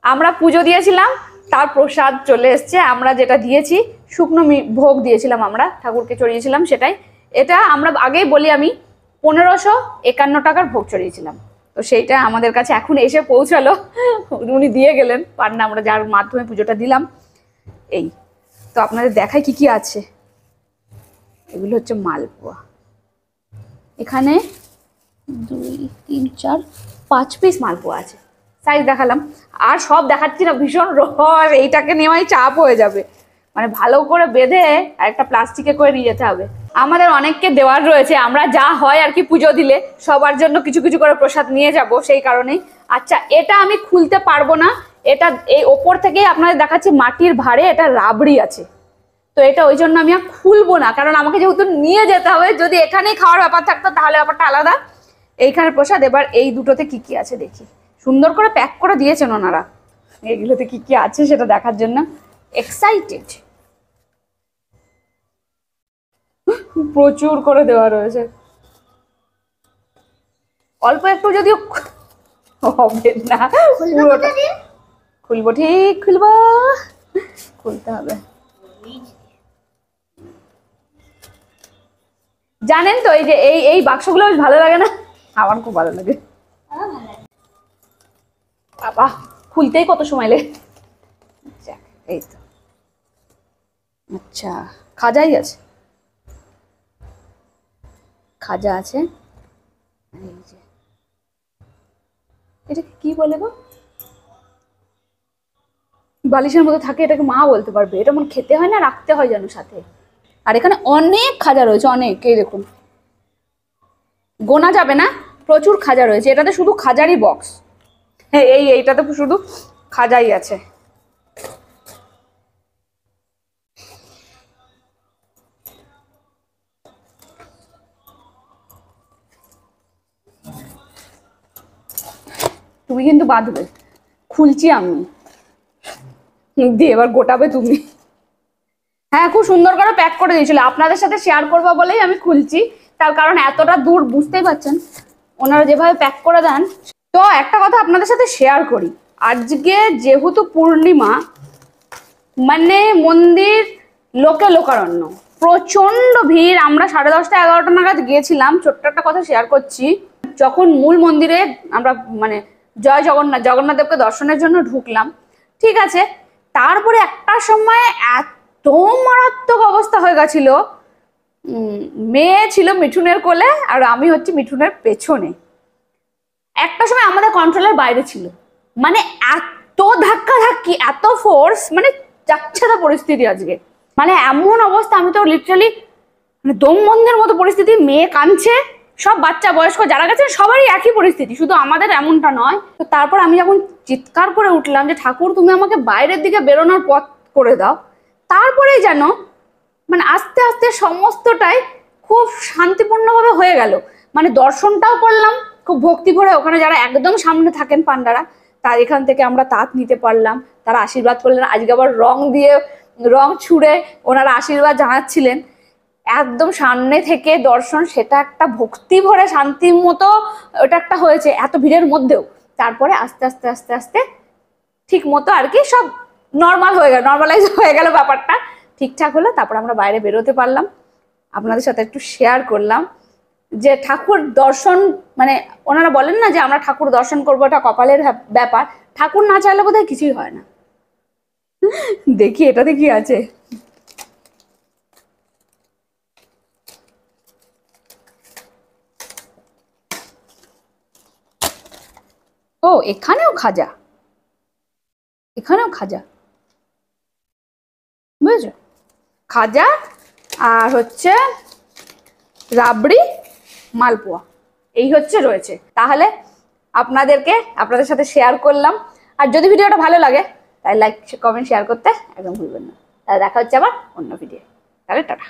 আমরা পুজো দিয়েছিলাম, তার প্রসাদ চলে এসছে। আমরা যেটা দিয়েছি শুকনো ভোগ দিয়েছিলাম, আমরা ঠাকুরকে চড়িয়েছিলাম সেটাই। এটা আমরা আগেই বলি, আমি 1551 টাকার ভোগ চড়িয়েছিলাম। তো সেইটা আমাদের কাছে এখন এসে পৌঁছালো, উনি দিয়ে গেলেন পান্না, আমরা যার মাধ্যমে পুজোটা দিলাম। এই তো আপনাদের দেখায় কি কি আছে। এগুলো হচ্ছে মালপোয়া। এখানে 2 3 4 5 পিস মালপোয়া আছে, সাইজ দেখালাম। আর সব দেখাচ্ছি না, ভীষণ রস, এইটাকে নেওয়াই চাপ হয়ে যাবে। মানে ভালো করে বেঁধে আর একটা প্লাস্টিকে করে নিয়ে যেতে হবে। আমাদের অনেককে দেওয়ার রয়েছে, আমরা যা হয় আর কি পুজো দিলে সবার জন্য কিছু কিছু করে প্রসাদ নিয়ে যাব, সেই কারণেই। আচ্ছা, এটা আমি খুলতে পারবো না, এটা এই ওপর থেকেই আপনাদের দেখাচ্ছি মাটির ভাঁড়ে এটা রাবড়ি আছে। তো এটা ওই জন্য আমি আর খুলবো না, কারণ আমাকে যেহেতু নিয়ে যেতে হবে। যদি এখানেই খাওয়ার ব্যাপার থাকতো তাহলে ব্যাপারটা আলাদা। এইখানে প্রসাদ। এবার এই দুটোতে কি কি আছে দেখি। সুন্দর করে প্যাক করে দিয়েছেন ওনারা, এগুলোতে কি কি আছে সেটা দেখার জন্য এক্সাইটেড। প্রচুর করে দেওয়া রয়েছে, অল্প একটু যদিও হবে না। পুরোটা খুলবো, ঠিক খুলবো, খুলতে হবে। জানেন তো এই যে এই বাক্সগুলো বেশ ভালো লাগে না? আমার খুব ভালো লাগে বাবা, খুলতেই কত সময় লাগে। এই তো, আচ্ছা খাজাই আছে, খাজা আছে। এই যে এটাকে কি বলে গো, বালিশের মতো থাকে, এটাকে মা বলতে পারবে। এটা মনে খেতে হয় না, রাখতে হয় যেন সাথে। আর এখানে অনেক খাজা রয়েছে, অনেক। এই দেখুন, গোনা যাবে না, প্রচুর খাজা রয়েছে। এটাতে শুধু খাজারই বক্স। হ্যাঁ, এইটাতে শুধু খাজাই আছে। তুমি কিন্তু বাঁধবে, খুলছি আমি দিয়ে, এবার গোটাবে তুমি। হ্যাঁ, খুব সুন্দর করে প্যাক করে দিয়েছিল, আপনাদের সাথে শেয়ার করবো বলেই আমি খুলছি। তার কারণ এতটা দূর, বুঝতেই পারছেন ওনারা যেভাবে প্যাক করে দেন। তো একটা কথা আপনাদের সাথে শেয়ার করি, আজকে যেহেতু পূর্ণিমা, মানে মন্দির লোকে লোকারণ্য, প্রচন্ড ভিড়। আমরা 10:30 11টা নাগাদ গিয়েছিলাম। ছোট্ট একটা কথা শেয়ার করছি, যখন মূল মন্দিরে আমরা মানে জয় জগন্নাথ দেবকে দর্শনের জন্য ঢুকলাম, ঠিক আছে, তারপরে একটা সময় এত মারাত্মক অবস্থা হয়ে গেছিল। মেয়ে ছিল মিঠুনের কোলে আর আমি হচ্ছে মিঠুনের পেছনে। একটা সময় আমাদের কন্ট্রোলের বাইরে ছিল, মানে এত ধাক্কা ধাক্কি, এত ফোর্স, মানে যাচ্ছে না পরিস্থিতি আজকে। মানে এমন অবস্থা, আমি তো লিটারালি মানে দম বন্ধের মতো পরিস্থিতি। মেয়ে কাঁদছে, সব বাচ্চা বয়স্ক যারা গেছে সবারই একই পরিস্থিতি, শুধু আমাদের এমনটা নয়। তো তারপর আমি যখন চিৎকার করে উঠলাম যে ঠাকুর তুমি আমাকে বাইরের দিকে বেরোনোর পথ করে দাও, তারপরেই যেন মানে আস্তে আস্তে সমস্তটাই খুব শান্তিপূর্ণভাবে হয়ে গেল। মানে দর্শনটাও করলাম খুব ভক্তি ভরে। ওখানে যারা একদম সামনে থাকেন পান্ডারা, তার এখান থেকে আমরা তাঁত নিতে পারলাম, তারা আশীর্বাদ করলেন। আজকে আবার রং ছুঁড়ে ওনারা আশীর্বাদ জানাচ্ছিলেন। একদম সামনে থেকে দর্শন, সেটা একটা ভক্তি ভরে শান্তির মতো ওটা একটা হয়েছে এত ভিড়ের মধ্যেও। তারপরে আস্তে আস্তে আস্তে আস্তে ঠিক মতো আর কি সব নর্মাল হয়ে গেল, নর্মালাইজ হয়ে গেল ব্যাপারটা, ঠিকঠাক হলো। তারপর আমরা বাইরে বেরোতে পারলাম, আপনাদের সাথে একটু শেয়ার করলাম যে ঠাকুর দর্শন, মানে ওনারা বলেন না যে আমরা ঠাকুর দর্শন করবো, এটা কপালের ব্যাপার। ঠাকুর না চাইলে বোধহয় কিছুই হয় না। দেখি এটাতে কি আছে। ও, এখানেও খাজা, এখানেও খাজা, বুঝেছো? খাজা আর হচ্ছে রাবড়ি, মালপোয়া, এই হচ্ছে রয়েছে। তাহলে আপনাদের সাথে শেয়ার করলাম। আর যদি ভিডিওটা ভালো লাগে তাহলে লাইক কমেন্ট শেয়ার করতে একদম ভুলবেন না। তাহলে দেখা হচ্ছে আবার অন্য ভিডিও। তাহলে টাটা।